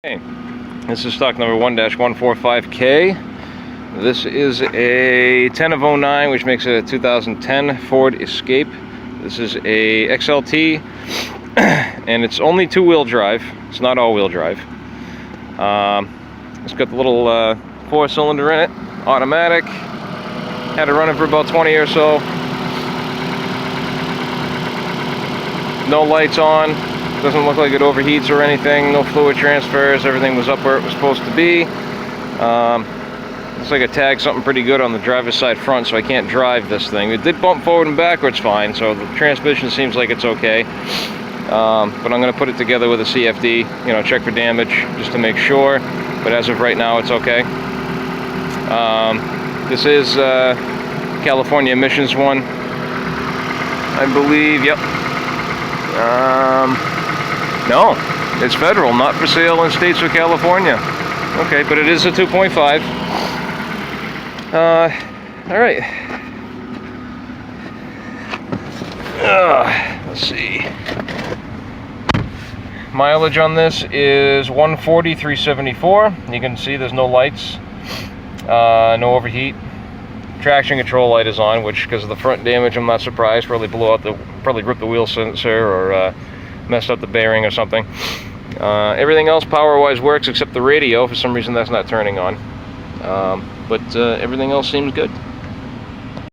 Okay, this is stock number 1-145K. This is a 10 of 09, which makes it a 2010 Ford Escape. This is a XLT, and it's only two-wheel drive. It's not all-wheel drive. It's got the little 4-cylinder in it, automatic. Had it running for about 20 or so. No lights on. Doesn't look like it overheats or anything. No fluid transfers. Everything was up where it was supposed to be. Looks like it tagged something pretty good on the driver's side front, so I can't drive this thing. It did bump forward and backwards fine, so the transmission seems like it's okay. But I'm going to put it together with a CFD, check for damage just to make sure. But as of right now, it's okay. This is California emissions one, I believe. Yep. No, it's federal, not for sale in states of California. Okay, but it is a 2.5. All right. Let's see. Mileage on this is 140, 374. You can see there's no lights, no overheat. Traction control light is on, which, because of the front damage, I'm not surprised. Probably probably ripped the wheel sensor or messed up the bearing or something. Everything else power-wise works except the radio. For some reason, that's not turning on. But everything else seems good.